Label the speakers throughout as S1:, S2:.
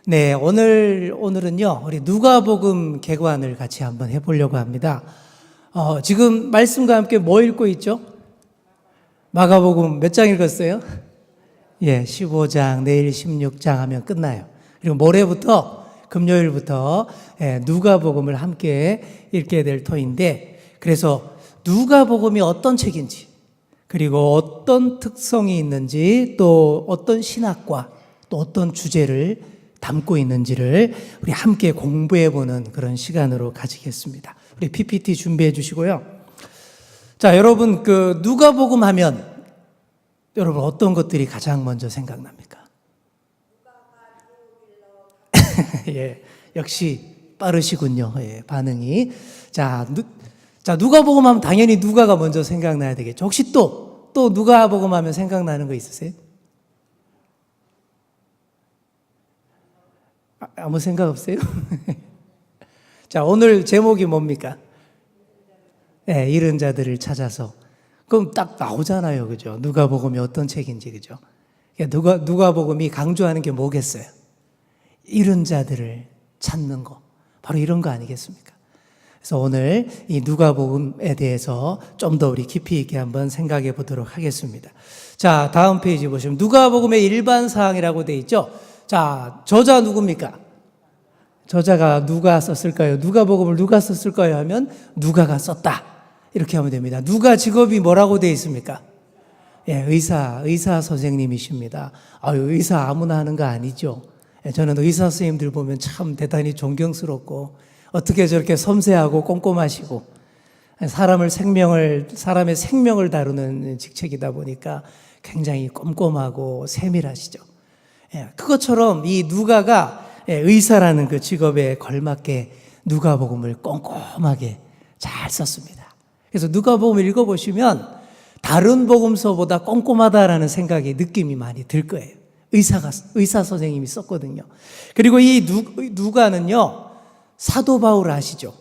S1: 네, 오늘은요, 우리 누가복음 개관을 같이 한번 해보려고 합니다. 지금 말씀과 함께 뭐 읽고 있죠? 마가복음 몇 장 읽었어요? 예, 15장, 내일 16장 하면 끝나요. 그리고 모레부터, 금요일부터 누가복음을 함께 읽게 될 터인데, 그래서 누가복음이 어떤 책인지, 그리고 어떤 특성이 있는지, 또 어떤 신학과, 또 어떤 주제를 담고 있는지를 우리 함께 공부해보는 그런 시간으로 가지겠습니다. 우리 PPT 준비해 주시고요. 자, 여러분, 누가복음 하면 여러분 어떤 것들이 가장 먼저 생각납니까? 예, 역시 빠르시군요. 예, 반응이. 자, 누가복음 하면 당연히 누가가 먼저 생각나야 되겠죠. 혹시 또 누가복음 하면 생각나는 거 있으세요? 아무 생각 없어요? 자, 오늘 제목이 뭡니까? 네, 잃은 자들을 찾아서. 그럼 딱 나오잖아요. 그죠? 누가복음이 어떤 책인지, 그죠? 누가복음이 강조하는 게 뭐겠어요? 잃은 자들을 찾는 거. 바로 이런 거 아니겠습니까? 그래서 오늘 이 누가복음에 대해서 좀 더 우리 깊이 있게 한번 생각해 보도록 하겠습니다. 자, 다음 페이지 보시면 누가복음의 일반 사항이라고 되어 있죠? 자, 저자 누굽니까? 저자가 누가 썼을까요? 누가복음을 누가 썼을까요? 하면 누가가 썼다. 이렇게 하면 됩니다. 누가 직업이 뭐라고 되어 있습니까? 예, 의사 선생님이십니다. 의사 아무나 하는 거 아니죠. 예, 저는 의사 선생님들 보면 참 대단히 존경스럽고 어떻게 저렇게 섬세하고 꼼꼼하시고 사람의 생명을 다루는 직책이다 보니까 굉장히 꼼꼼하고 세밀하시죠. 예, 그것처럼 이 누가가 의사라는 그 직업에 걸맞게 누가복음을 꼼꼼하게 잘 썼습니다. 그래서 누가복음을 읽어보시면 다른 복음서보다 꼼꼼하다라는 느낌이 많이 들 거예요. 의사 선생님이 썼거든요. 그리고 이 누가는요, 사도 바울 아시죠?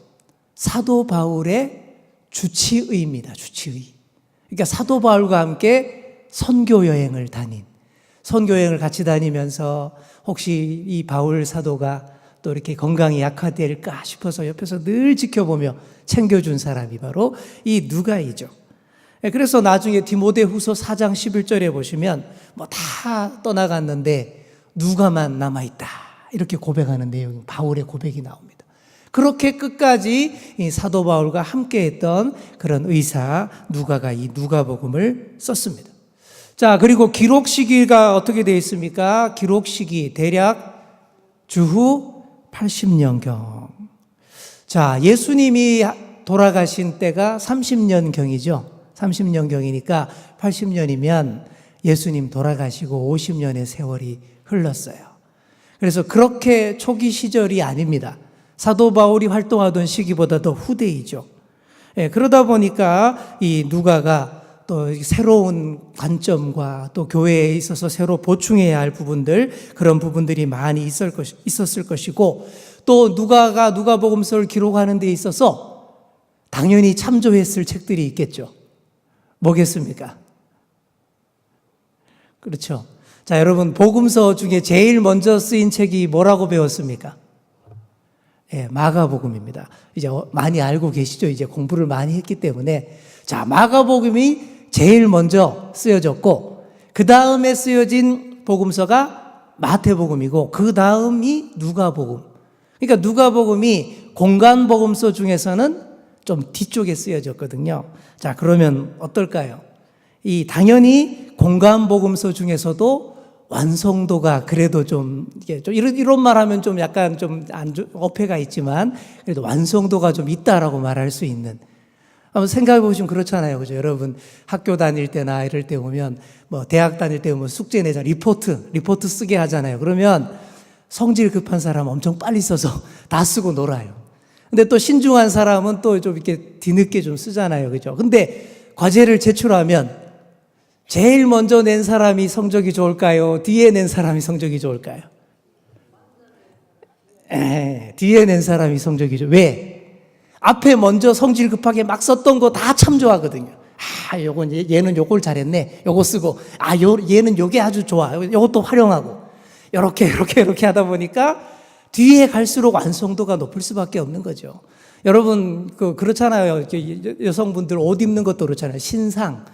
S1: 사도 바울의 주치의입니다. 주치의. 그러니까 사도 바울과 함께 선교 여행을 같이 다니면서 혹시 이 바울 사도가 또 이렇게 건강이 약화될까 싶어서 옆에서 늘 지켜보며 챙겨준 사람이 바로 이 누가이죠. 그래서 나중에 디모데후서 4장 11절에 보시면 뭐 다 떠나갔는데 누가만 남아있다. 이렇게 고백하는 내용, 바울의 고백이 나옵니다. 그렇게 끝까지 이 사도 바울과 함께했던 그런 의사 누가가 이 누가복음을 썼습니다. 자, 그리고 기록 시기가 어떻게 되어 있습니까? 기록 시기 대략 주후 80년경. 자, 예수님이 돌아가신 때가 30년경이죠. 30년경이니까 80년이면 예수님 돌아가시고 50년의 세월이 흘렀어요. 그래서 그렇게 초기 시절이 아닙니다. 사도 바울이 활동하던 시기보다 더 후대이죠. 예, 그러다 보니까 이 누가가 또 새로운 관점과 또 교회에 있어서 새로 보충해야 할 부분들, 그런 부분들이 많이 있었을 것이고, 또 누가가 누가복음서를 기록하는 데 있어서 당연히 참조했을 책들이 있겠죠. 뭐겠습니까? 그렇죠. 자, 여러분, 복음서 중에 제일 먼저 쓰인 책이 뭐라고 배웠습니까? 예, 마가복음입니다. 이제 많이 알고 계시죠? 이제 공부를 많이 했기 때문에. 자, 마가복음이 제일 먼저 쓰여졌고, 그 다음에 쓰여진 복음서가 마태복음이고, 그 다음이 누가복음. 그러니까 누가복음이 공간복음서 중에서는 좀 뒤쪽에 쓰여졌거든요. 자, 그러면 어떨까요? 당연히 공간복음서 중에서도 완성도가 그래도 이런 말 하면 좀 약간 어폐가 있지만, 그래도 완성도가 좀 있다라고 말할 수 있는. 한번 생각해 보시면 그렇잖아요. 그죠? 여러분, 학교 다닐 때나 이럴 때 보면, 대학 다닐 때 보면 숙제 내자, 리포트 쓰게 하잖아요. 그러면 성질 급한 사람은 엄청 빨리 써서 다 쓰고 놀아요. 근데 또 신중한 사람은 또 좀 이렇게 뒤늦게 좀 쓰잖아요. 그죠? 근데 과제를 제출하면 제일 먼저 낸 사람이 성적이 좋을까요? 뒤에 낸 사람이 성적이 좋을까요? 뒤에 낸 사람이 성적이 좋아요. 왜? 앞에 먼저 성질 급하게 막 썼던 거 다 참조하거든요. 얘는 요걸 잘했네. 요거 쓰고, 얘는 요게 아주 좋아. 요것도 활용하고. 이렇게 하다 보니까 뒤에 갈수록 완성도가 높을 수밖에 없는 거죠. 여러분, 그렇잖아요. 이렇게 여성분들 옷 입는 것도 그렇잖아요. 신상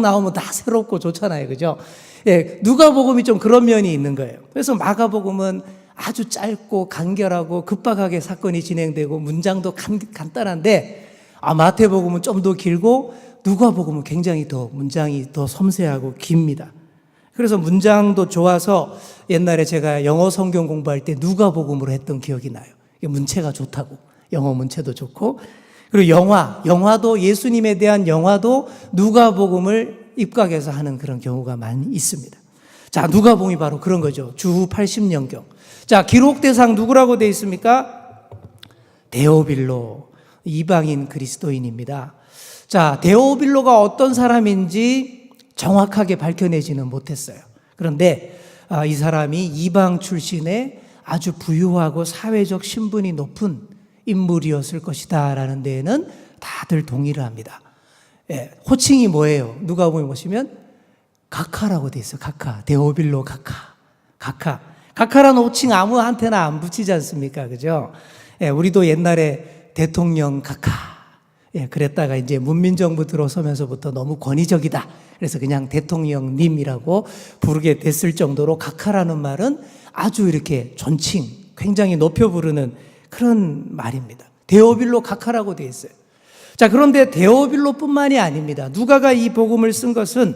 S1: 나오면 다 새롭고 좋잖아요. 그죠? 예, 누가복음이 좀 그런 면이 있는 거예요. 그래서 마가복음은 아주 짧고 간결하고 급박하게 사건이 진행되고 문장도 간단한데, 마태복음은 좀 더 길고 누가복음은 굉장히 문장이 더 섬세하고 깁니다. 그래서 문장도 좋아서 옛날에 제가 영어 성경 공부할 때 누가복음으로 했던 기억이 나요. 문체가 좋다고. 영어 문체도 좋고. 그리고 영화도 예수님에 대한 영화도 누가복음을 입각해서 하는 그런 경우가 많이 있습니다. 자, 누가복음이 바로 그런 거죠. 주 80년경. 자, 기록 대상 누구라고 되어 있습니까? 데오빌로, 이방인 그리스도인입니다. 자, 데오빌로가 어떤 사람인지 정확하게 밝혀내지는 못했어요. 그런데 이 사람이 이방 출신의 아주 부유하고 사회적 신분이 높은 인물이었을 것이다 라는 데에는 다들 동의를 합니다. 예, 호칭이 뭐예요? 누가복음에 보시면 가카라고 돼 있어요. 가카, 데오빌로 가카라는 호칭 아무한테나 안 붙이지 않습니까? 그죠? 예, 우리도 옛날에 대통령 가카, 예, 그랬다가 이제 문민정부 들어서면서부터 너무 권위적이다. 그래서 그냥 대통령님이라고 부르게 됐을 정도로 가카라는 말은 아주 이렇게 존칭, 굉장히 높여 부르는 그런 말입니다. 데오빌로 가카라고 되어 있어요. 자, 그런데 데오빌로뿐만이 아닙니다. 누가가 이 복음을 쓴 것은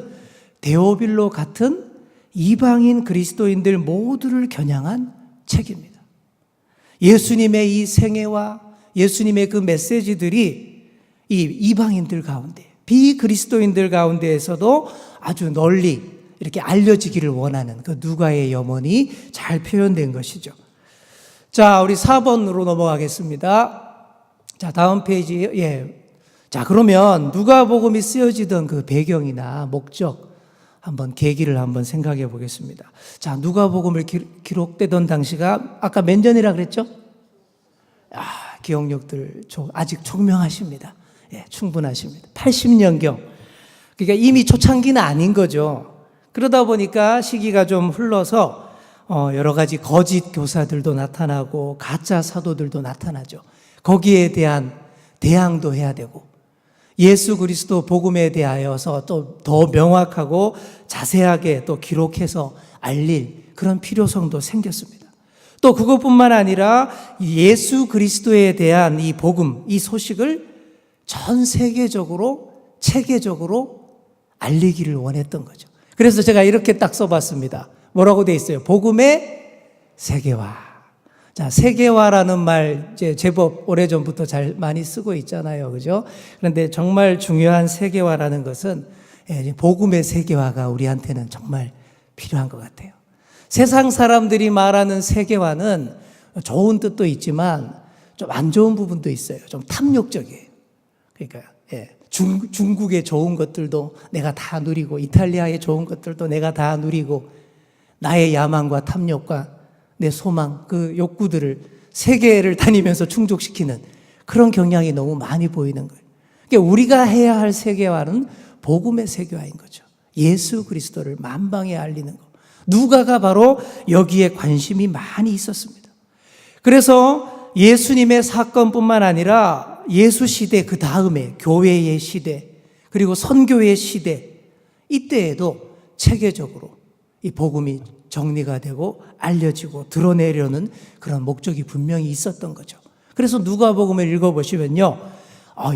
S1: 데오빌로 같은 이방인 그리스도인들 모두를 겨냥한 책입니다. 예수님의 이 생애와 예수님의 그 메시지들이 이 이방인들 가운데, 비그리스도인들 가운데에서도 아주 널리 이렇게 알려지기를 원하는 그 누가의 염원이 잘 표현된 것이죠. 자, 우리 4번으로 넘어가겠습니다. 자, 다음 페이지. 예. 자, 그러면 누가복음이 쓰여지던 그 배경이나 목적, 한번 계기를 한번 생각해 보겠습니다. 자, 누가복음을 기록되던 당시가 아까 몇 년이라 그랬죠? 기억력들 아직 총명하십니다. 예, 충분하십니다. 80년경. 그러니까 이미 초창기는 아닌 거죠. 그러다 보니까 시기가 좀 흘러서 여러 가지 거짓 교사들도 나타나고 가짜 사도들도 나타나죠. 거기에 대한 대항도 해야 되고 예수 그리스도 복음에 대하여서 또 더 명확하고 자세하게 또 기록해서 알릴 그런 필요성도 생겼습니다. 또 그것뿐만 아니라 예수 그리스도에 대한 이 복음, 이 소식을 전 세계적으로 체계적으로 알리기를 원했던 거죠. 그래서 제가 이렇게 딱 써봤습니다. 뭐라고 돼 있어요? 복음의 세계화. 자, 세계화라는 말 이제 제법 오래전부터 잘 많이 쓰고 있잖아요. 그죠? 그런데 정말 중요한 세계화라는 것은 복음의 세계화가 우리한테는 정말 필요한 것 같아요. 세상 사람들이 말하는 세계화는 좋은 뜻도 있지만 좀 안 좋은 부분도 있어요. 좀 탐욕적이에요. 그러니까 중국의 좋은 것들도 내가 다 누리고 이탈리아의 좋은 것들도 내가 다 누리고 나의 야망과 탐욕과 내 소망, 그 욕구들을 세계를 다니면서 충족시키는 그런 경향이 너무 많이 보이는 거예요. 그러니까 우리가 해야 할 세계화는 복음의 세계화인 거죠. 예수 그리스도를 만방에 알리는 거. 누가가 바로 여기에 관심이 많이 있었습니다. 그래서 예수님의 사건뿐만 아니라 예수 시대 그 다음에 교회의 시대 그리고 선교의 시대 이때에도 체계적으로 이 복음이 정리가 되고 알려지고 드러내려는 그런 목적이 분명히 있었던 거죠. 그래서 누가복음을 읽어보시면요,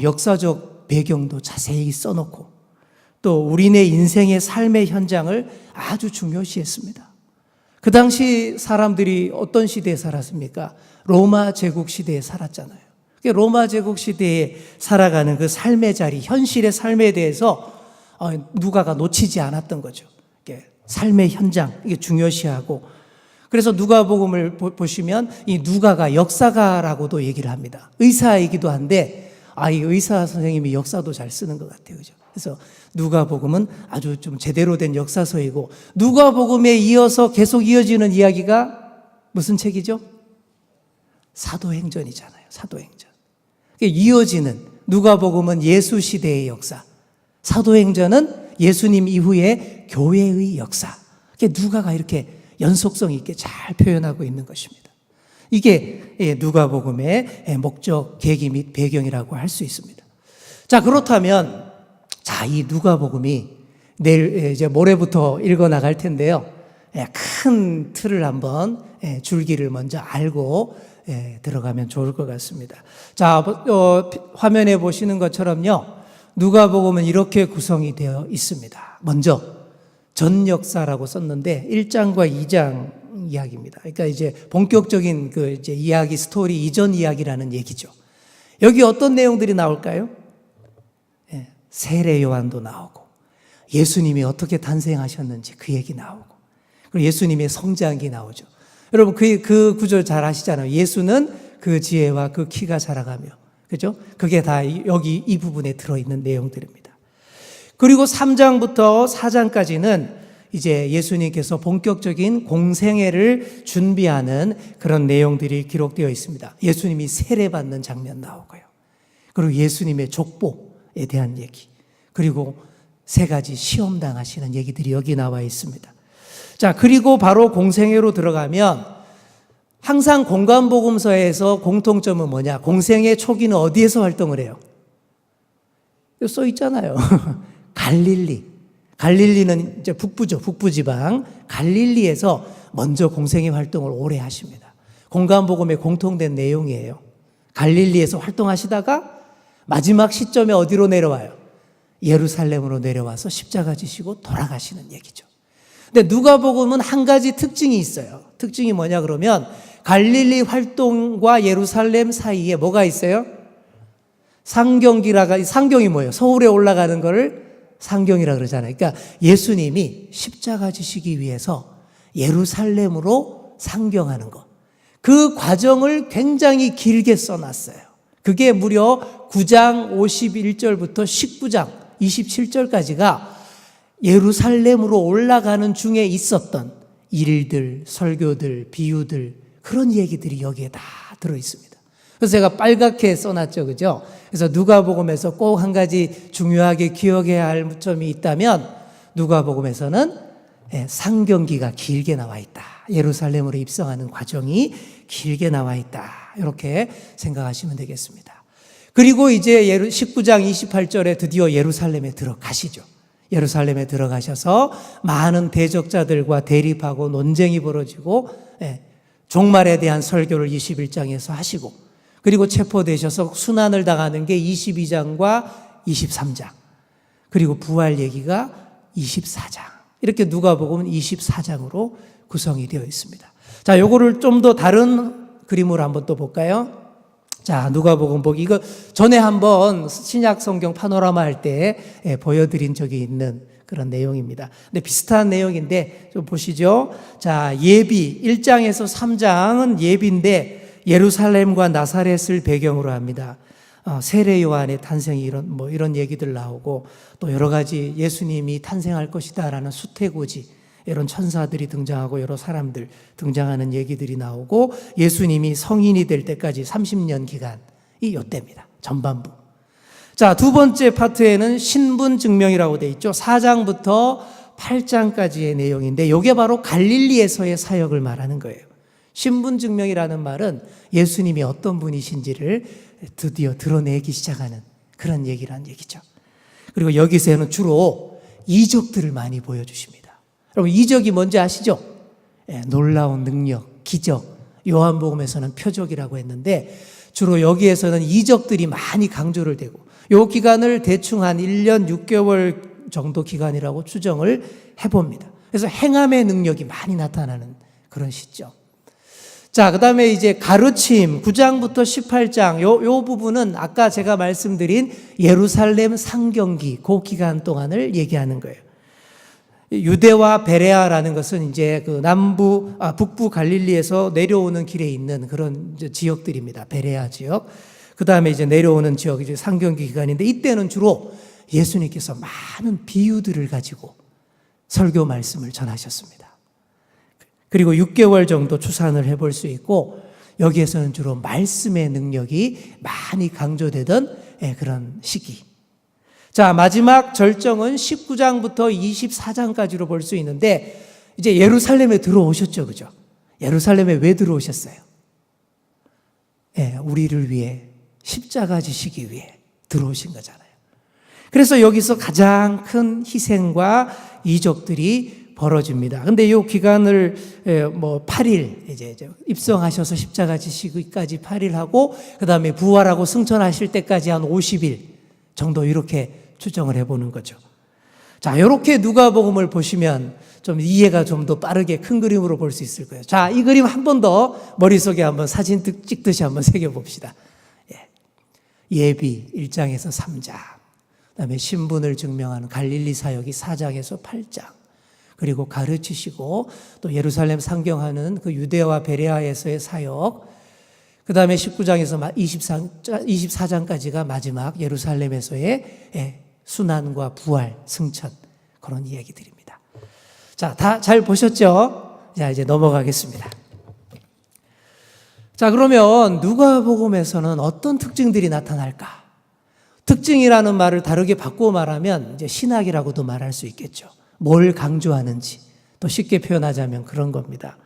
S1: 역사적 배경도 자세히 써놓고 또 우리네 인생의 삶의 현장을 아주 중요시했습니다. 그 당시 사람들이 어떤 시대에 살았습니까? 로마 제국 시대에 살았잖아요. 로마 제국 시대에 살아가는 그 삶의 자리, 현실의 삶에 대해서 누가가 놓치지 않았던 거죠. 삶의 현장, 이게 중요시하고. 그래서 누가복음을 보시면 이 누가가 역사가라고도 얘기를 합니다. 의사이기도 한데, 이 의사 선생님이 역사도 잘 쓰는 것 같아요. 그죠? 그래서 누가복음은 아주 좀 제대로 된 역사서이고, 누가복음에 이어서 계속 이어지는 이야기가 무슨 책이죠? 사도행전이잖아요. 사도행전. 이어지는 누가복음은 예수 시대의 역사, 사도행전은 예수님 이후의 교회의 역사. 누가가 이렇게 연속성 있게 잘 표현하고 있는 것입니다. 이게 누가복음의 목적, 계기 및 배경이라고 할 수 있습니다. 자, 그렇다면 이 누가복음이 내일 이제 모레부터 읽어 나갈 텐데요. 큰 틀을 한번 줄기를 먼저 알고 들어가면 좋을 것 같습니다. 자, 화면에 보시는 것처럼요. 누가복음은 이렇게 구성이 되어 있습니다. 먼저 전 역사라고 썼는데 1장과 2장 이야기입니다. 그러니까 이제 본격적인 이제 이야기, 스토리 이전 이야기라는 얘기죠. 여기 어떤 내용들이 나올까요? 세례 요한도 나오고 예수님이 어떻게 탄생하셨는지 그 얘기 나오고 그리고 예수님의 성장기 나오죠. 여러분 그 구절 잘 아시잖아요. 예수는 그 지혜와 그 키가 자라가며, 그죠? 그게 다 여기 이 부분에 들어있는 내용들입니다. 그리고 3장부터 4장까지는 이제 예수님께서 본격적인 공생애를 준비하는 그런 내용들이 기록되어 있습니다. 예수님이 세례받는 장면 나오고요. 그리고 예수님의 족보에 대한 얘기, 그리고 3가지 시험 당하시는 얘기들이 여기 나와 있습니다. 자, 그리고 바로 공생애로 들어가면 항상 공관복음서에서 공통점은 뭐냐? 공생애 초기는 어디에서 활동을 해요? 써 있잖아요. 갈릴리는 이제 북부죠. 북부지방. 갈릴리에서 먼저 공생애 활동을 오래 하십니다. 공관복음에 공통된 내용이에요. 갈릴리에서 활동하시다가 마지막 시점에 어디로 내려와요? 예루살렘으로 내려와서 십자가 지시고 돌아가시는 얘기죠. 근데 누가복음은 한 가지 특징이 있어요. 특징이 뭐냐 그러면 갈릴리 활동과 예루살렘 사이에 뭐가 있어요? 상경이 뭐예요? 서울에 올라가는 거를 상경이라 그러잖아요. 그러니까 예수님이 십자가 지시기 위해서 예루살렘으로 상경하는 것. 그 과정을 굉장히 길게 써놨어요. 그게 무려 9장 51절부터 19장 27절까지가 예루살렘으로 올라가는 중에 있었던 일들, 설교들, 비유들, 그런 얘기들이 여기에 다 들어있습니다. 그래서 제가 빨갛게 써놨죠. 그죠? 그래서 누가복음에서 꼭 한 가지 중요하게 기억해야 할 점이 있다면 누가복음에서는 상경기가 길게 나와 있다. 예루살렘으로 입성하는 과정이 길게 나와 있다. 이렇게 생각하시면 되겠습니다. 그리고 이제 19장 28절에 드디어 예루살렘에 들어가시죠. 예루살렘에 들어가셔서 많은 대적자들과 대립하고 논쟁이 벌어지고 종말에 대한 설교를 21장에서 하시고 그리고 체포되셔서 순환을 당하는 게 22장과 23장 그리고 부활 얘기가 24장 이렇게 누가복음은 24장으로 구성이 되어 있습니다. 자, 요거를 좀 더 다른 그림으로 한번 또 볼까요? 자, 누가복음 보기. 이거 전에 한번 신약 성경 파노라마 할 때 보여드린 적이 있는 그런 내용입니다. 근데 비슷한 내용인데 좀 보시죠. 자, 예비 1장에서 3장은 예비인데 예루살렘과 나사렛을 배경으로 합니다. 세례 요한의 탄생이 이런 얘기들 나오고 또 여러 가지 예수님이 탄생할 것이다라는 수태고지 이런 천사들이 등장하고 여러 사람들 등장하는 얘기들이 나오고 예수님이 성인이 될 때까지 30년 기간이 이때입니다. 전반부. 자, 두 번째 파트에는 신분 증명이라고 되어 있죠. 4장부터 8장까지의 내용인데 이게 바로 갈릴리에서의 사역을 말하는 거예요. 신분 증명이라는 말은 예수님이 어떤 분이신지를 드디어 드러내기 시작하는 그런 얘기란 얘기죠. 그리고 여기서는 주로 이적들을 많이 보여주십니다. 여러분 이적이 뭔지 아시죠? 놀라운 능력, 기적, 요한복음에서는 표적이라고 했는데 주로 여기에서는 이적들이 많이 강조를 되고 이 기간을 대충 한 1년 6개월 정도 기간이라고 추정을 해봅니다. 그래서 행함의 능력이 많이 나타나는 그런 시점. 자, 그 다음에 이제 가르침 9장부터 18장 요 부분은 아까 제가 말씀드린 예루살렘 상경기 그 기간 동안을 얘기하는 거예요. 유대와 베레아라는 것은 이제 그 북부 갈릴리에서 내려오는 길에 있는 그런 지역들입니다. 베레아 지역. 그 다음에 이제 내려오는 지역, 이제 상경기 기간인데 이때는 주로 예수님께서 많은 비유들을 가지고 설교 말씀을 전하셨습니다. 그리고 6개월 정도 추산을 해볼 수 있고 여기에서는 주로 말씀의 능력이 많이 강조되던 그런 시기. 자, 마지막 절정은 19장부터 24장까지로 볼 수 있는데 이제 예루살렘에 들어오셨죠, 그죠? 예루살렘에 왜 들어오셨어요? 예, 우리를 위해 십자가 지시기 위해 들어오신 거잖아요. 그래서 여기서 가장 큰 희생과 이적들이 벌어집니다. 근데 이 기간을 8일 이제 입성하셔서 십자가 지시기까지 8일 하고 그다음에 부활하고 승천하실 때까지 한 50일 정도 이렇게 추정을 해보는 거죠. 자, 이렇게 누가복음을 보시면 좀 이해가 좀 더 빠르게 큰 그림으로 볼 수 있을 거예요. 자, 이 그림 한 번 더 머릿속에 한번 사진 찍듯이 한번 새겨봅시다. 예비 1장에서 3장, 그다음에 신분을 증명하는 갈릴리 사역이 4장에서 8장, 그리고 가르치시고 또 예루살렘 상경하는 그 유대와 베레아에서의 사역, 그 다음에 19장에서 24장까지가 마지막 예루살렘에서의 순환과 부활, 승천, 그런 이야기들입니다. 자, 다 잘 보셨죠? 자, 이제 넘어가겠습니다. 자, 그러면 누가복음에서는 어떤 특징들이 나타날까? 특징이라는 말을 다르게 바꾸어 말하면 이제 신학이라고도 말할 수 있겠죠. 뭘 강조하는지, 또 쉽게 표현하자면 그런 겁니다.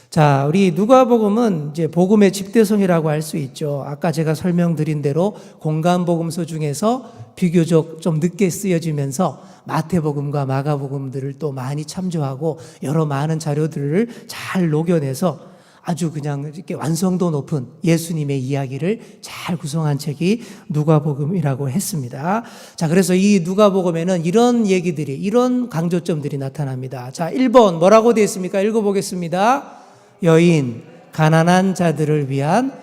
S1: 자, 우리 누가복음은 이제 복음의 집대성이라고 할 수 있죠. 아까 제가 설명드린 대로 공간복음서 중에서 비교적 좀 늦게 쓰여지면서 마태복음과 마가복음들을 또 많이 참조하고 여러 많은 자료들을 잘 녹여내서 아주 그냥 이렇게 완성도 높은 예수님의 이야기를 잘 구성한 책이 누가복음이라고 했습니다. 자, 그래서 이 누가복음에는 이런 얘기들이, 이런 강조점들이 나타납니다. 자, 1번 뭐라고 되어 있습니까? 읽어보겠습니다. 여인, 가난한 자들을 위한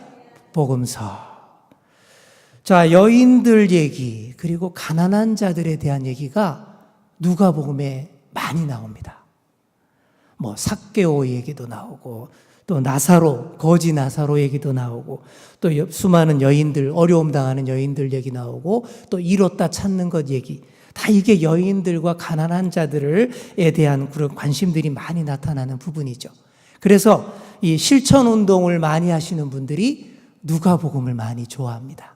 S1: 복음서. 자, 여인들 얘기, 그리고 가난한 자들에 대한 얘기가 누가복음에 많이 나옵니다. 삭개오 얘기도 나오고, 또 나사로, 거지 나사로 얘기도 나오고, 또 수많은 여인들, 어려움 당하는 여인들 얘기 나오고, 또 잃었다 찾는 것 얘기. 다 이게 여인들과 가난한 자들에 대한 그런 관심들이 많이 나타나는 부분이죠. 그래서 이 실천 운동을 많이 하시는 분들이 누가복음을 많이 좋아합니다.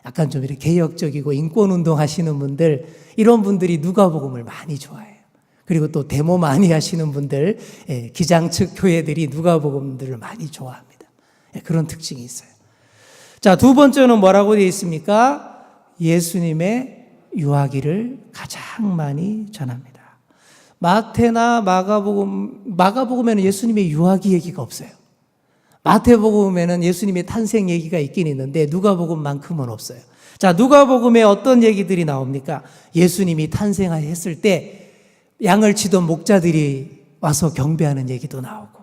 S1: 약간 좀 이렇게 개혁적이고 인권 운동 하시는 분들, 이런 분들이 누가복음을 많이 좋아해요. 그리고 또 데모 많이 하시는 분들, 기장 측 교회들이 누가복음들을 많이 좋아합니다. 그런 특징이 있어요. 자, 두 번째는 뭐라고 되어 있습니까? 예수님의 유아기를 가장 많이 전합니다. 마태나 마가복음에는 예수님의 유아기 얘기가 없어요. 마태복음에는 예수님의 탄생 얘기가 있긴 있는데 누가복음만큼은 없어요. 자, 누가복음에 어떤 얘기들이 나옵니까? 예수님이 탄생했을 때 양을 치던 목자들이 와서 경배하는 얘기도 나오고,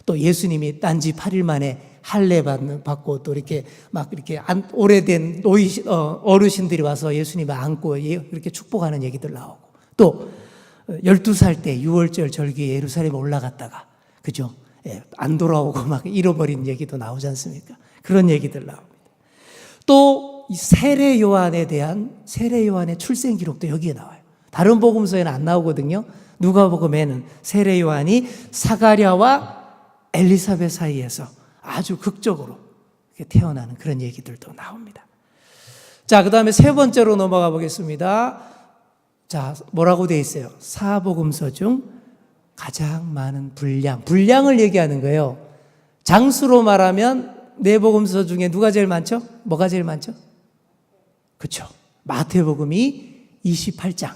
S1: 또 예수님이 딴지 8일 만에 할례 받고, 또 이렇게 오래된 어르신들이 와서 예수님을 안고 이렇게 축복하는 얘기들 나오고, 또 12살 때 6월절 절기에 예루살렘에 올라갔다가, 그죠? 안 돌아오고 막 잃어버린 얘기도 나오지 않습니까? 그런 얘기들 나옵니다. 또 세례 요한에 대한 세례 요한의 출생 기록도 여기에 나와요. 다른 복음서에는 안 나오거든요. 누가복음에는 세례 요한이 사가랴와 엘리사벳 사이에서 아주 극적으로 태어나는 그런 얘기들도 나옵니다. 자, 그 다음에 세 번째로 넘어가 보겠습니다. 자, 뭐라고 되어 있어요? 사복음서 중 가장 많은 분량을 얘기하는 거예요. 장수로 말하면 네 복음서 중에 누가 제일 많죠? 뭐가 제일 많죠? 그렇죠. 마태복음이 28장,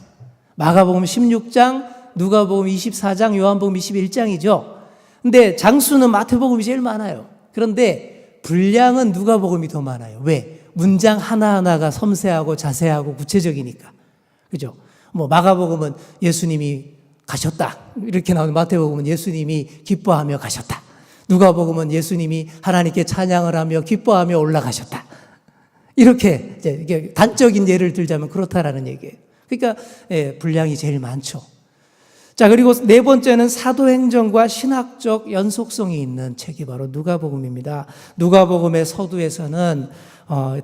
S1: 마가복음 16장, 누가복음 24장, 요한복음 21장이죠. 근데 장수는 마태복음이 제일 많아요. 그런데 분량은 누가복음이 더 많아요. 왜? 문장 하나하나가 섬세하고 자세하고 구체적이니까. 그죠? 마가복음은 예수님이 가셨다, 이렇게 나오는, 마태복음은 예수님이 기뻐하며 가셨다, 누가복음은 예수님이 하나님께 찬양을 하며 기뻐하며 올라가셨다. 이렇게 이게 단적인 예를 들자면 그렇다라는 얘기예요. 그러니까 분량이 제일 많죠. 자, 그리고 네 번째는 사도행전과 신학적 연속성이 있는 책이 바로 누가복음입니다. 누가복음의 서두에서는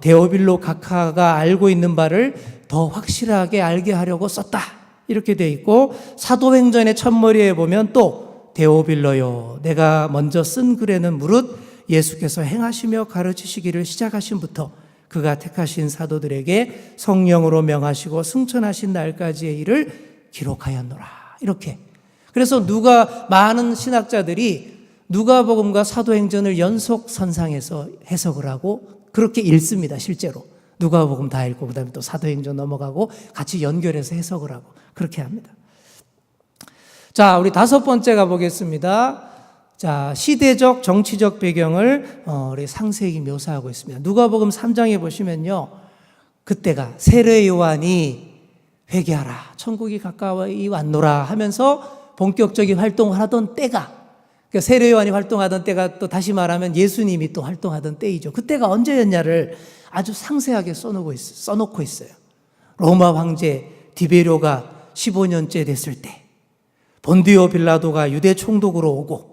S1: 데오빌로 각하가 알고 있는 바를 더 확실하게 알게 하려고 썼다, 이렇게 돼 있고, 사도행전의 첫머리에 보면 또 데오빌로요, 내가 먼저 쓴 글에는 무릇 예수께서 행하시며 가르치시기를 시작하신부터 그가 택하신 사도들에게 성령으로 명하시고 승천하신 날까지의 일을 기록하였노라, 이렇게. 그래서 많은 신학자들이 누가복음과 사도행전을 연속 선상에서 해석을 하고 그렇게 읽습니다. 실제로 누가복음 다 읽고 그다음에 또 사도행전 넘어가고 같이 연결해서 해석을 하고 그렇게 합니다. 자, 우리 5번째 가보겠습니다. 자, 시대적 정치적 배경을 우리 상세히 묘사하고 있습니다. 누가복음 3장에 보시면요, 그때가 세례 요한이 회개하라, 천국이 가까이 왔노라 하면서 본격적인 활동을 하던 때가, 그러니까 세례 요한이 활동하던 때가 또 다시 말하면 예수님이 또 활동하던 때이죠. 그때가 언제였냐를 아주 상세하게 써놓고 있어요. 로마 황제 디베료가 15년째 됐을 때, 본디오 빌라도가 유대 총독으로 오고,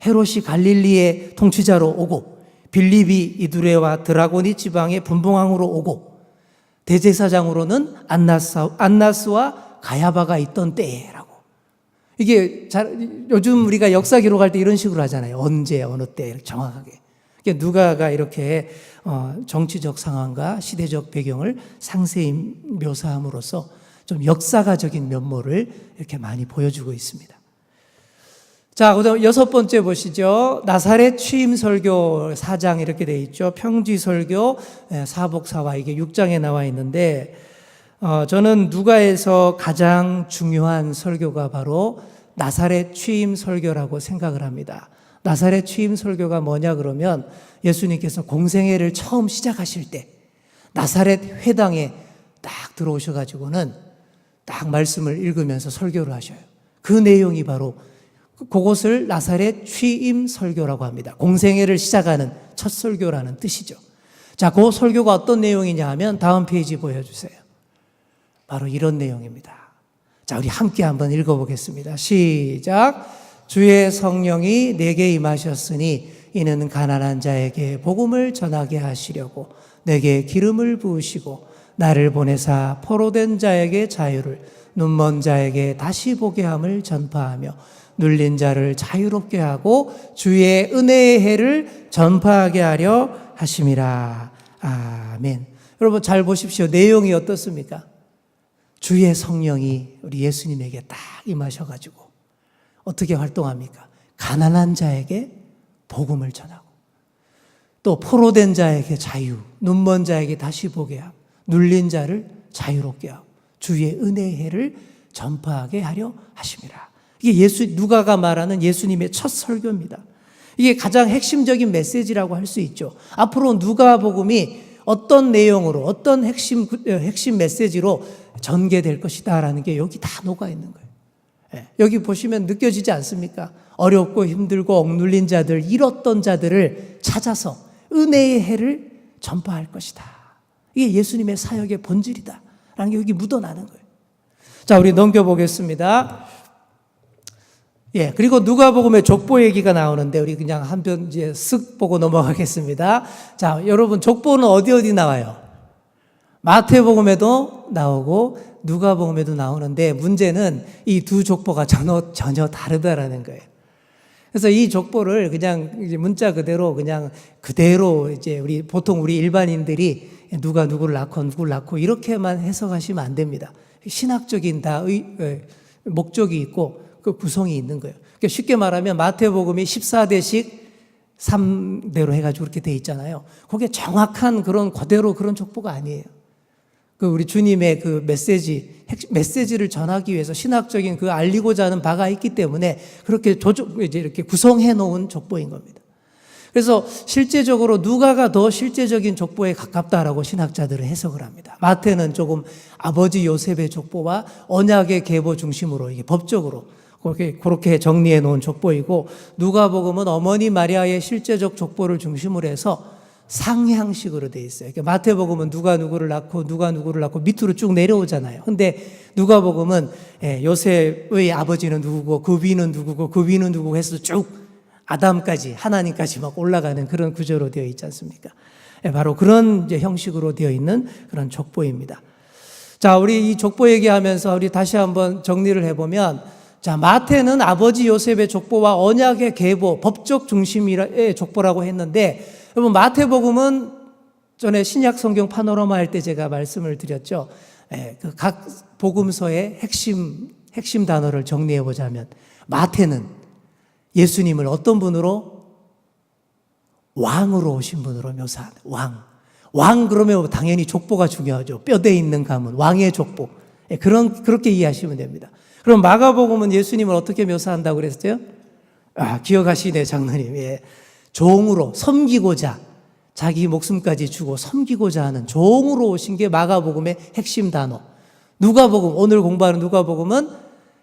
S1: 헤롯이 갈릴리의 통치자로 오고, 빌립이 이두레와 드라고니 지방의 분봉왕으로 오고, 대제사장으로는 안나스와 가야바가 있던 때라고. 이게 요즘 우리가 역사 기록할 때 이런 식으로 하잖아요. 언제, 어느 때 정확하게. 그러니까 누가가 이렇게 정치적 상황과 시대적 배경을 상세히 묘사함으로써 좀 역사가적인 면모를 이렇게 많이 보여주고 있습니다. 자, 그다음 6번째 보시죠. 나사렛 취임 설교 4장 이렇게 되어 있죠. 평지 설교, 사복사화, 이게 6장에 나와 있는데, 저는 누가에서 가장 중요한 설교가 바로 나사렛 취임 설교라고 생각을 합니다. 나사렛 취임 설교가 뭐냐 그러면 예수님께서 공생애를 처음 시작하실 때 나사렛 회당에 딱 들어오셔가지고는 딱 말씀을 읽으면서 설교를 하셔요. 그 내용이 바로 그것을 나사렛 취임 설교라고 합니다. 공생애를 시작하는 첫 설교라는 뜻이죠. 자, 그 설교가 어떤 내용이냐 하면 다음 페이지 보여주세요. 바로 이런 내용입니다. 자, 우리 함께 한번 읽어보겠습니다. 시작. 주의 성령이 내게 임하셨으니 이는 가난한 자에게 복음을 전하게 하시려고 내게 기름을 부으시고 나를 보내사 포로된 자에게 자유를, 눈먼 자에게 다시 보게 함을 전파하며 눌린 자를 자유롭게 하고 주의 은혜의 해를 전파하게 하려 하심이라. 아멘. 여러분 잘 보십시오. 내용이 어떻습니까? 주의 성령이 우리 예수님에게 딱 임하셔가지고 어떻게 활동합니까? 가난한 자에게 복음을 전하고, 또 포로된 자에게 자유, 눈먼 자에게 다시 보게 하고, 눌린 자를 자유롭게 하고 주의 은혜의 해를 전파하게 하려 하심이라. 이게 누가가 말하는 예수님의 첫 설교입니다. 이게 가장 핵심적인 메시지라고 할 수 있죠. 앞으로 누가복음이 어떤 내용으로, 어떤 핵심 메시지로 전개될 것이다라는 게 여기 다 녹아 있는 거예요. 여기 보시면 느껴지지 않습니까? 어렵고 힘들고 억눌린 자들, 잃었던 자들을 찾아서 은혜의 해를 전파할 것이다. 이게 예수님의 사역의 본질이다라는 게 여기 묻어나는 거예요. 자, 우리 넘겨보겠습니다. 그리고 누가복음의 족보 얘기가 나오는데 우리 그냥 한편 이제 쓱 보고 넘어가겠습니다. 자, 여러분 족보는 어디 나와요? 마태복음에도 나오고 누가복음에도 나오는데 문제는 이 두 족보가 전혀 다르다라는 거예요. 그래서 이 족보를 그냥 이제 문자 그대로 이제 보통 우리 일반인들이 누가 누구를 낳고 이렇게만 해석하시면 안 됩니다. 신학적인 목적이 있고 그 구성이 있는 거예요. 그러니까 쉽게 말하면 마태복음이 14대씩 3대로 해가지고 그렇게 돼 있잖아요. 그게 정확한 그대로 그런 족보가 아니에요. 우리 주님의 그 메시지를 전하기 위해서 신학적인 알리고자 하는 바가 있기 때문에 그렇게 이제 이렇게 구성해 놓은 족보인 겁니다. 그래서 실제적으로 누가가 더 실제적인 족보에 가깝다라고 신학자들은 해석을 합니다. 마태는 조금 아버지 요셉의 족보와 언약의 계보 중심으로 이게 법적으로 그렇게 정리해 놓은 족보이고, 누가복음은 어머니 마리아의 실제적 족보를 중심으로 해서 상향식으로 돼 있어요. 그러니까 마태복음은 누가 누구를 낳고 밑으로 쭉 내려오잖아요. 근데 누가복음은 요셉의 아버지는 누구고 그 위는 누구고 해서 쭉 아담까지, 하나님까지 막 올라가는 그런 구조로 되어 있지 않습니까? 바로 그런 이제 형식으로 되어 있는 그런 족보입니다. 자, 우리 이 족보 얘기하면서 우리 다시 한번 정리를 해보면, 자, 마태는 아버지 요셉의 족보와 언약의 계보, 법적 중심의 족보라고 했는데, 여러분 마태복음은 전에 신약 성경 파노라마 할 때 제가 말씀을 드렸죠. 각 복음서의 핵심 핵심 단어를 정리해 보자면 마태는 예수님을 어떤 분으로? 왕으로 오신 분으로 묘사하는 왕 그러면 당연히 족보가 중요하죠. 뼈대 있는 가문, 왕의 족보. 그렇게 이해하시면 됩니다. 그럼 마가복음은 예수님을 어떻게 묘사한다고 그랬어요? 기억하시네, 장로님. 예. 종으로 섬기고자, 자기 목숨까지 주고 섬기고자 하는 종으로 오신 게 마가복음의 핵심 단어. 누가복음, 오늘 공부하는 누가복음은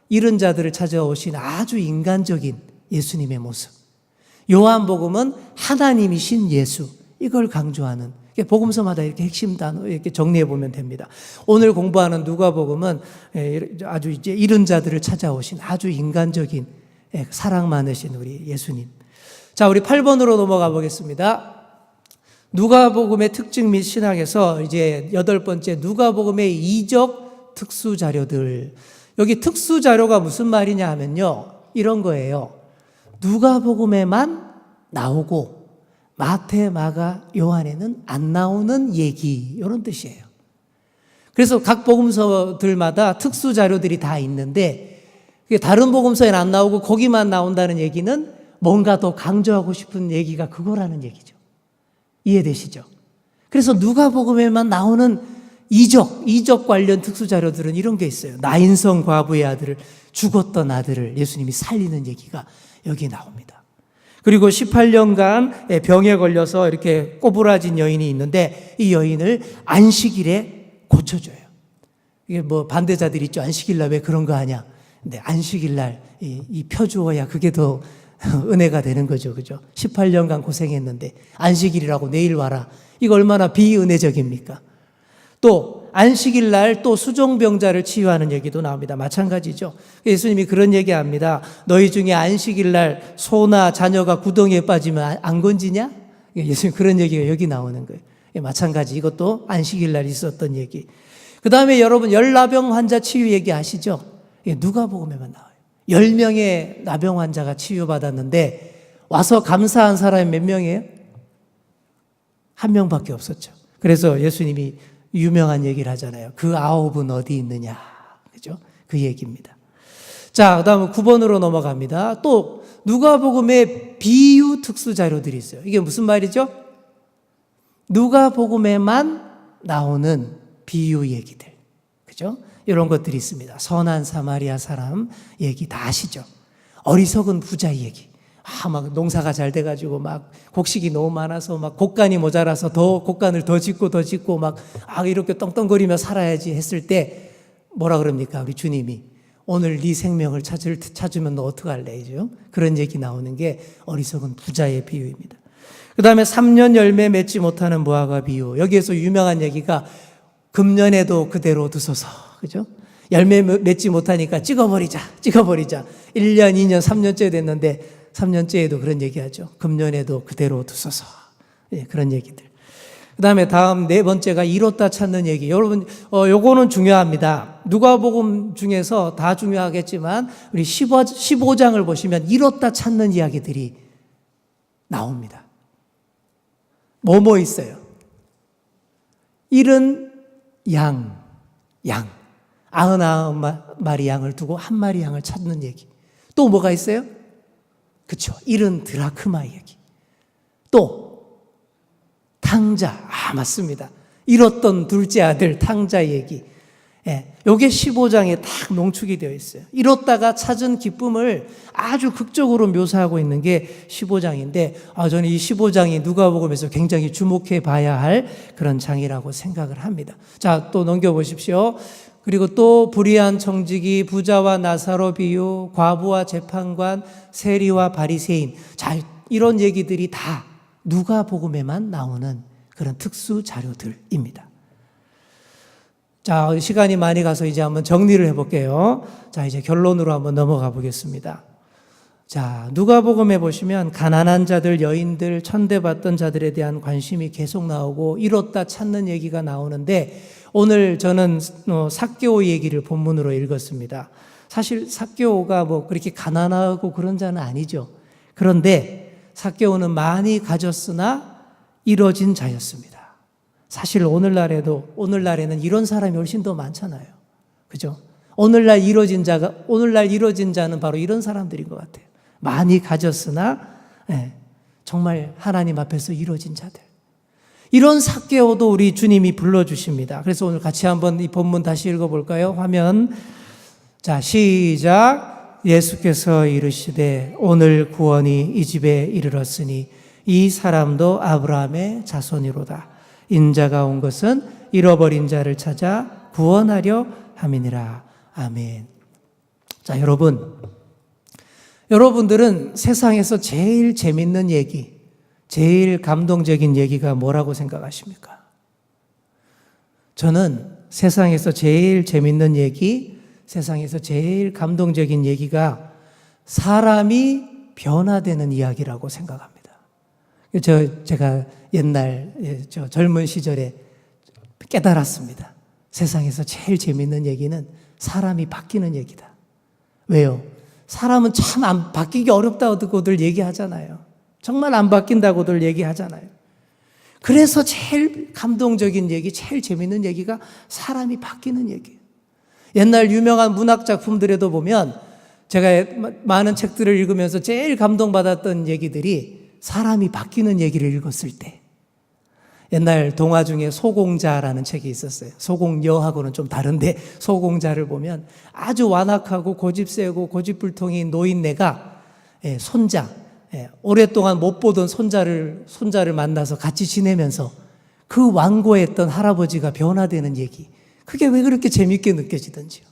S1: 이른 자들을 찾아오신 아주 인간적인 예수님의 모습. 요한복음은 하나님이신 예수, 이걸 강조하는, 복음서마다 이렇게 핵심 단어 이렇게 정리해 보면 됩니다. 오늘 공부하는 누가복음은 아주 이제 이른 자들을 찾아오신 아주 인간적인 사랑 많으신 우리 예수님. 자, 우리 8번으로 넘어가 보겠습니다. 누가복음의 특징 및 신학에서 이제 8번째, 누가복음의 이적 특수 자료들. 여기 특수 자료가 무슨 말이냐 하면요, 이런 거예요. 누가복음에만 나오고 마태, 마가, 요한에는 안 나오는 얘기, 이런 뜻이에요. 그래서 각 복음서들마다 특수 자료들이 다 있는데 다른 복음서에는 안 나오고 거기만 나온다는 얘기는 뭔가 더 강조하고 싶은 얘기가 그거라는 얘기죠. 이해되시죠? 그래서 누가복음에만 나오는 이적 관련 특수 자료들은 이런 게 있어요. 나인성 과부의 아들을, 죽었던 아들을 예수님이 살리는 얘기가 여기 나옵니다. 그리고 18년간 병에 걸려서 이렇게 꼬부라진 여인이 있는데 이 여인을 안식일에 고쳐줘요. 이게 뭐 반대자들 있죠. 안식일날 왜 그런 거 하냐. 근데 안식일날 이 펴주어야 그게 더 은혜가 되는 거죠. 그죠? 18년간 고생했는데 안식일이라고 내일 와라. 이거 얼마나 비은혜적입니까? 또 안식일 날 또 수종병자를 치유하는 얘기도 나옵니다. 마찬가지죠. 예수님이 그런 얘기합니다. 너희 중에 안식일 날 소나 자녀가 구덩이에 빠지면 안 건지냐? 예수님 그런 얘기가 여기 나오는 거예요. 마찬가지, 이것도 안식일 날 있었던 얘기. 그 다음에 여러분 열나병 환자 치유 얘기 아시죠? 누가복음에만 나와요. 10명의 나병 환자가 치유받았는데 와서 감사한 사람이 몇 명이에요? 한 명밖에 없었죠. 그래서 예수님이 유명한 얘기를 하잖아요. 그 9은 어디 있느냐. 그죠? 그 얘기입니다. 자, 그 다음은 9번으로 넘어갑니다. 또 누가복음에 비유 특수 자료들이 있어요. 이게 무슨 말이죠? 누가복음에만 나오는 비유 얘기들. 그죠? 이런 것들이 있습니다. 선한 사마리아 사람 얘기 다 아시죠? 어리석은 부자 얘기. 막 농사가 잘 돼가지고 막 곡식이 너무 많아서 막 곡간이 모자라서 더 곡간을 더 짓고 막 이렇게 떵떵거리며 살아야지 했을 때 뭐라 그럽니까? 우리 주님이 오늘 네 생명을 찾으면 너 어떡할래? 이죠? 그런 얘기 나오는 게 어리석은 부자의 비유입니다. 그 다음에 3년 열매 맺지 못하는 무화과 비유. 여기에서 유명한 얘기가 금년에도 그대로 두소서. 그죠? 열매 맺지 못하니까 찍어버리자. 1년, 2년, 3년째 됐는데 3년째에도 그런 얘기하죠. 금년에도 그대로 두소서. 예, 그런 얘기들. 그 다음에 다음 4번째가 이뤘다 찾는 얘기. 여러분, 요거는 중요합니다. 누가복음 중에서 다 중요하겠지만 우리 15장을 보시면 이뤘다 찾는 이야기들이 나옵니다. 뭐뭐 있어요? 잃은 양. 99마리 양을 두고 한 마리 양을 찾는 얘기. 또 뭐가 있어요? 그렇죠. 잃은 드라크마 얘기. 또 탕자. 맞습니다. 잃었던 둘째 아들 탕자 얘기. 예, 요게 15장에 딱 농축이 되어 있어요. 잃었다가 찾은 기쁨을 아주 극적으로 묘사하고 있는 게 15장인데 저는 이 15장이 누가복음에서 굉장히 주목해 봐야 할 그런 장이라고 생각을 합니다. 자, 또 넘겨보십시오. 그리고 또 불의한 청지기, 부자와 나사로 비유, 과부와 재판관, 세리와 바리새인. 자, 이런 얘기들이 다 누가복음에만 나오는 그런 특수 자료들입니다. 자, 시간이 많이 가서 이제 한번 정리를 해볼게요. 자, 이제 결론으로 한번 넘어가 보겠습니다. 자, 누가복음에 보시면 가난한 자들, 여인들, 천대받던 자들에 대한 관심이 계속 나오고 잃었다 찾는 얘기가 나오는데 오늘 저는 삭개오 얘기를 본문으로 읽었습니다. 사실 삭개오가 뭐 그렇게 가난하고 그런 자는 아니죠. 그런데 삭개오는 많이 가졌으나 이뤄진 자였습니다. 사실 오늘날에는 이런 사람이 훨씬 더 많잖아요. 그죠? 오늘날 이루어진 자는 바로 이런 사람들인 것 같아요. 많이 가졌으나 정말 하나님 앞에서 이루어진 자들. 이런 삭개오도 우리 주님이 불러주십니다. 그래서 오늘 같이 한번 이 본문 다시 읽어볼까요? 화면. 자, 시작. 예수께서 이르시되 오늘 구원이 이 집에 이르렀으니 이 사람도 아브라함의 자손이로다. 인자가 온 것은 잃어버린 자를 찾아 구원하려 함이니라. 아멘. 자, 여러분들은 세상에서 제일 재밌는 얘기, 제일 감동적인 얘기가 뭐라고 생각하십니까? 저는 세상에서 제일 재밌는 얘기, 세상에서 제일 감동적인 얘기가 사람이 변화되는 이야기라고 생각합니다. 제가 옛날 젊은 시절에 깨달았습니다. 세상에서 제일 재밌는 얘기는 사람이 바뀌는 얘기다. 왜요? 사람은 참 바뀌기 어렵다고들 얘기하잖아요. 정말 안 바뀐다고들 얘기하잖아요. 그래서 제일 감동적인 얘기, 제일 재밌는 얘기가 사람이 바뀌는 얘기예요. 옛날 유명한 문학 작품들에도 보면 제가 많은 책들을 읽으면서 제일 감동받았던 얘기들이 사람이 바뀌는 얘기를 읽었을 때, 옛날 동화 중에 소공자라는 책이 있었어요. 소공여하고는 좀 다른데, 소공자를 보면 아주 완악하고 고집세고 고집불통인 노인네가 손자, 오랫동안 못 보던 손자를 만나서 같이 지내면서 그 완고했던 할아버지가 변화되는 얘기. 그게 왜 그렇게 재밌게 느껴지던지요.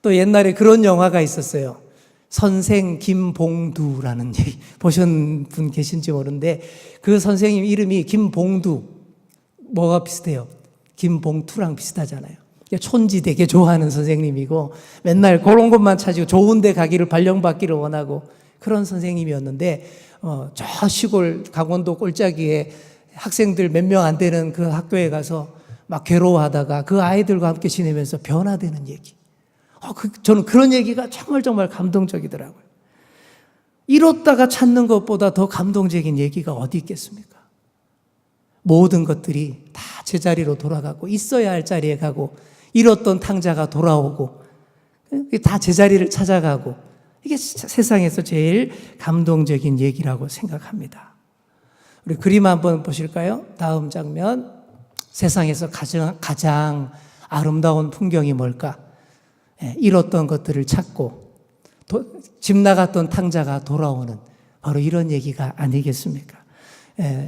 S1: 또 옛날에 그런 영화가 있었어요. 선생 김봉두라는 얘기. 보신 분 계신지 모르는데 그 선생님 이름이 김봉두. 뭐가 비슷해요? 김봉투랑 비슷하잖아요. 촌지 되게 좋아하는 선생님이고 맨날 그런 것만 찾고 좋은 데 가기를 발령받기를 원하고 그런 선생님이었는데 저 시골 강원도 꼴짜기에 학생들 몇 명 안 되는 그 학교에 가서 막 괴로워하다가 그 아이들과 함께 지내면서 변화되는 얘기. 저는 그런 얘기가 정말 감동적이더라고요. 잃었다가 찾는 것보다 더 감동적인 얘기가 어디 있겠습니까? 모든 것들이 다 제자리로 돌아가고 있어야 할 자리에 가고 잃었던 탕자가 돌아오고 다 제자리를 찾아가고 이게 세상에서 제일 감동적인 얘기라고 생각합니다. 우리 그림 한번 보실까요? 다음 장면. 세상에서 가장 아름다운 풍경이 뭘까? 잃었던 것들을 찾고 집 나갔던 탕자가 돌아오는 바로 이런 얘기가 아니겠습니까?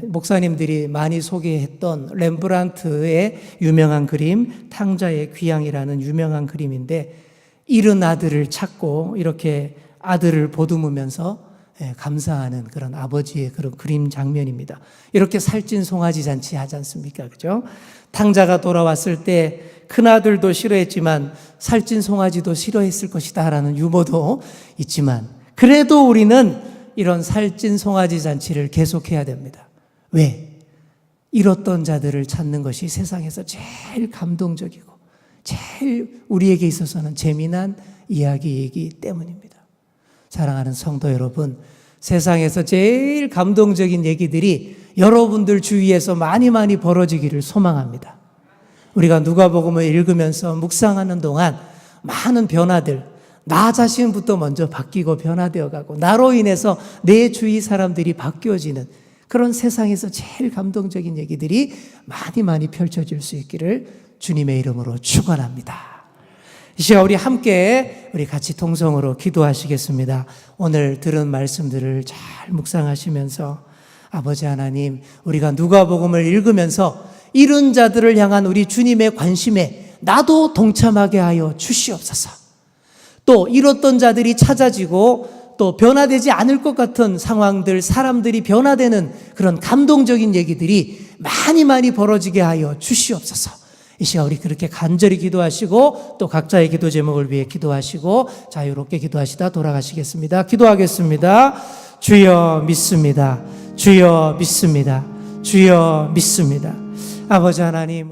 S1: 목사님들이 많이 소개했던 렘브란트의 유명한 그림 탕자의 귀향이라는 유명한 그림인데 잃은 아들을 찾고 이렇게 아들을 보듬으면서 감사하는 그런 아버지의 그런 그림 장면입니다. 이렇게 살찐 송아지 잔치 하지 않습니까? 그죠? 탕자가 돌아왔을 때 큰아들도 싫어했지만 살찐 송아지도 싫어했을 것이다 라는 유머도 있지만 그래도 우리는 이런 살찐 송아지 잔치를 계속해야 됩니다. 왜? 잃었던 자들을 찾는 것이 세상에서 제일 감동적이고 제일 우리에게 있어서는 재미난 이야기이기 때문입니다. 사랑하는 성도 여러분, 세상에서 제일 감동적인 얘기들이 여러분들 주위에서 많이 벌어지기를 소망합니다. 우리가 누가복음을 읽으면서 묵상하는 동안 많은 변화들, 나 자신부터 먼저 바뀌고 변화되어 가고 나로 인해서 내 주위 사람들이 바뀌어지는 그런 세상에서 제일 감동적인 얘기들이 많이 펼쳐질 수 있기를 주님의 이름으로 축원합니다. 이 시간 우리 함께 우리 같이 통성으로 기도하시겠습니다. 오늘 들은 말씀들을 잘 묵상하시면서 아버지 하나님, 우리가 누가복음을 읽으면서 잃은 자들을 향한 우리 주님의 관심에 나도 동참하게 하여 주시옵소서. 또 잃었던 자들이 찾아지고 또 변화되지 않을 것 같은 상황들, 사람들이 변화되는 그런 감동적인 얘기들이 많이 벌어지게 하여 주시옵소서. 이 시간 우리 그렇게 간절히 기도하시고 또 각자의 기도 제목을 위해 기도하시고 자유롭게 기도하시다 돌아가시겠습니다. 기도하겠습니다. 주여 믿습니다. 주여 믿습니다. 주여 믿습니다. 아버지 하나님,